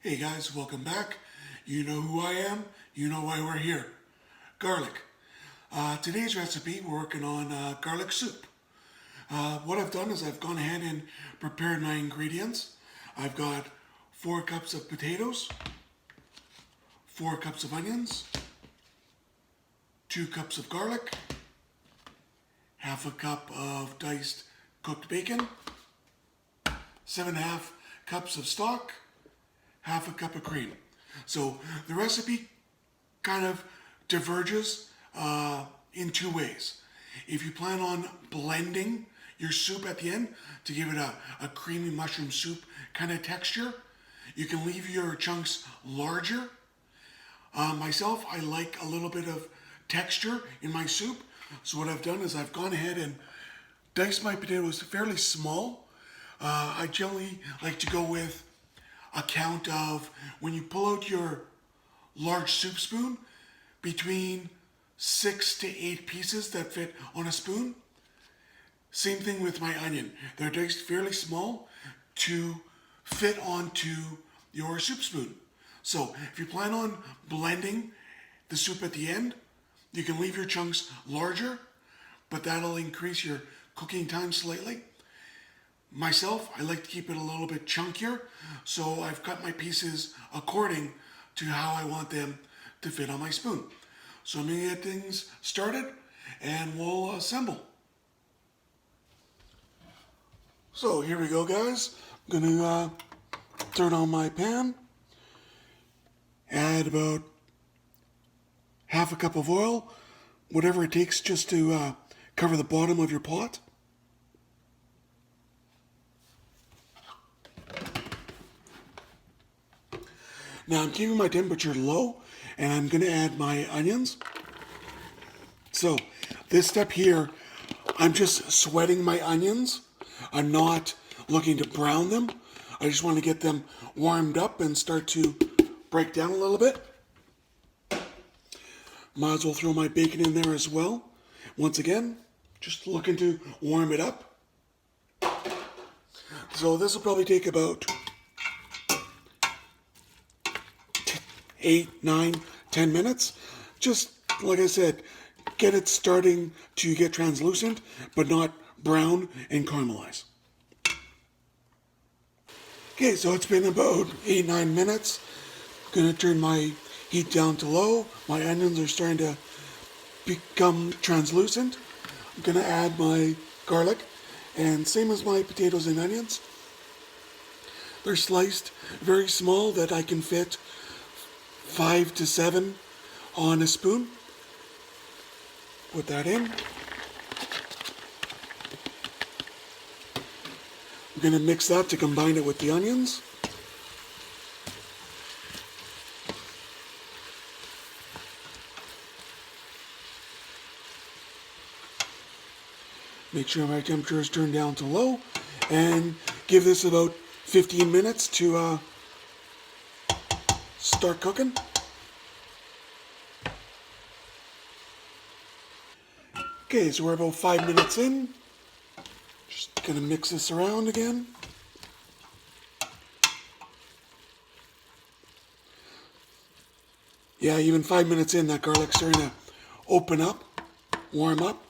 Hey guys, welcome back. You know who I am, you know why we're here. Garlic. Today's recipe, we're working on garlic soup. What I've done is I've gone ahead and prepared my ingredients. I've got 4 cups of potatoes, 4 cups of onions, 2 cups of garlic, half a cup of diced cooked bacon, 7.5 cups of stock, half a cup of cream. So the recipe kind of diverges in 2 ways. If you plan on blending your soup at the end to give it a creamy mushroom soup kind of texture, you can leave your chunks larger. Myself, I like a little bit of texture in my soup. So what I've done is I've gone ahead and diced my potatoes fairly small. I generally like to go with a count of, when you pull out your large soup spoon, between 6 to 8 pieces that fit on a spoon. Same thing with my onion. They're diced fairly small to fit onto your soup spoon. So if you plan on blending the soup at the end, you can leave your chunks larger, but that'll increase your cooking time slightly. Myself, I like to keep it a little bit chunkier, so I've cut my pieces according to how I want them to fit on my spoon. So I'm going to get things started and we'll assemble. So here we go, guys. I'm going to turn on my pan, add about half a cup of oil, whatever it takes just to cover the bottom of your pot. Now I'm keeping my temperature low and I'm going to add my onions. So this step here, I'm just sweating my onions. I'm not looking to brown them. I just want to get them warmed up and start to break down a little bit. Might as well throw my bacon in there as well. Once again, just looking to warm it up. So this will probably take about 8, 9, 10 minutes. Just, like I said, get it starting to get translucent, but not brown and caramelize. Okay, so it's been about 8, 9 minutes. Gonna turn my heat down to low. My onions are starting to become translucent. I'm gonna add my garlic, and same as my potatoes and onions. They're sliced very small that I can fit 5 to 7 on a spoon. Put that in. I'm going to mix that to combine it with the onions. Make sure my temperature is turned down to low and give this about 15 minutes to start cooking. Okay, so we're about 5 minutes in. Just gonna mix this around again. Yeah, even 5 minutes in, that garlic's starting to open up, warm up.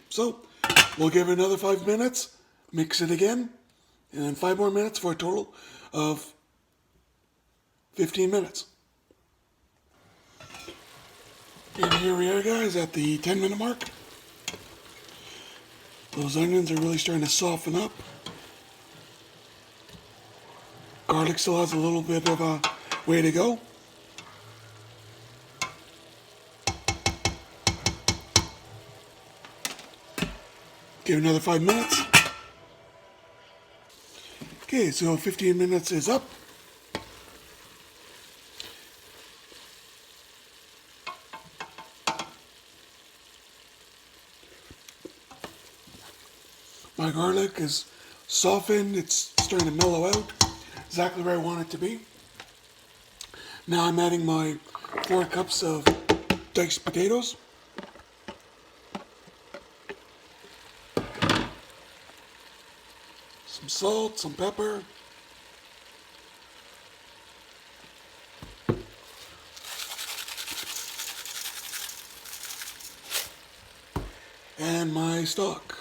So we'll give it another 5 minutes, mix it again, and then 5 more minutes for a total of 15 minutes. And here we are, guys, at the 10-minute mark. Those onions are really starting to soften up. Garlic still has a little bit of a way to go. Give it another 5 minutes. Okay, so 15 minutes is up. My garlic is softened, it's starting to mellow out, exactly where I want it to be. Now I'm adding my 4 cups of diced potatoes. Some salt, some pepper, and my stock.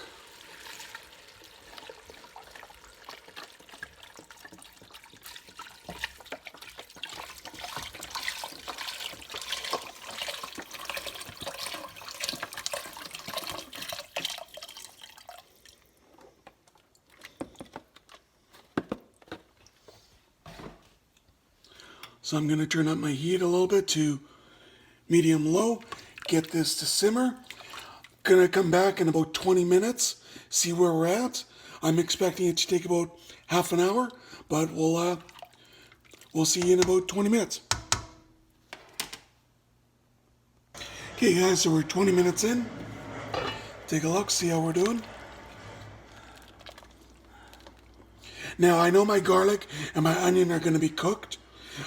So I'm going to turn up my heat a little bit to medium-low, get this to simmer. Going to come back in about 20 minutes, see where we're at. I'm expecting it to take about half an hour, but we'll see you in about 20 minutes. Okay guys, so we're 20 minutes in. Take a look, see how we're doing. Now I know my garlic and my onion are going to be cooked.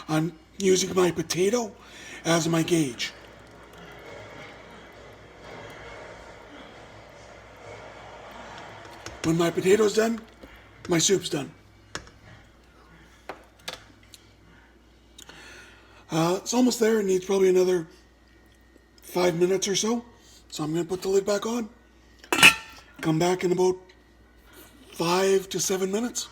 I'm using my potato as my gauge. When my potato's done, my soup's done. It's almost there. It needs probably another 5 minutes or so. So I'm going to put the lid back on. Come back in about 5 to 7 minutes.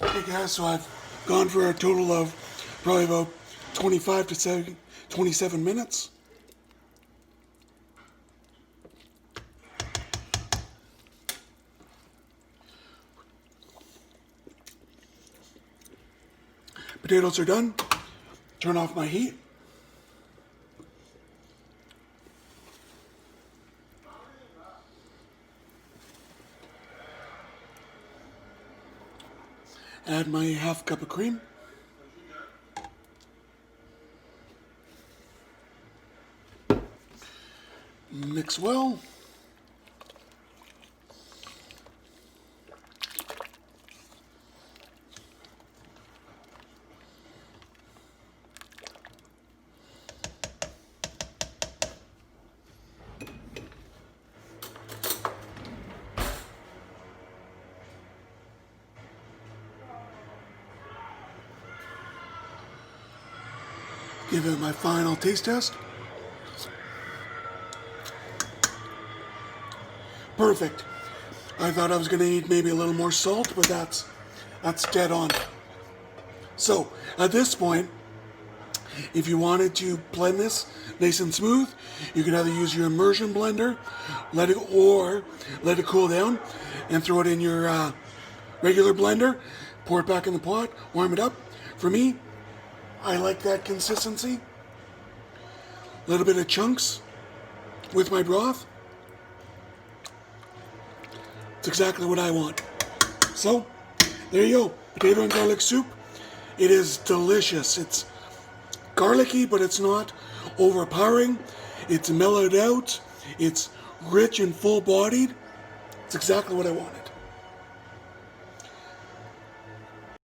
Okay guys, so I've gone for a total of probably about 25 to 27 minutes. Potatoes are done. Turn off my heat. Add my half cup of cream. Mix well. Give it my final taste test. Perfect. I thought I was going to need maybe a little more salt, but that's dead on. So at this point, if you wanted to blend this nice and smooth, you could either use your immersion blender, let it cool down, and throw it in your regular blender, pour it back in the pot, warm it up. For me, I like that consistency. A little bit of chunks with my broth. It's exactly what I want. So, there you go. Potato and garlic soup. It is delicious. It's garlicky, but it's not overpowering. It's mellowed out. It's rich and full-bodied. It's exactly what I wanted.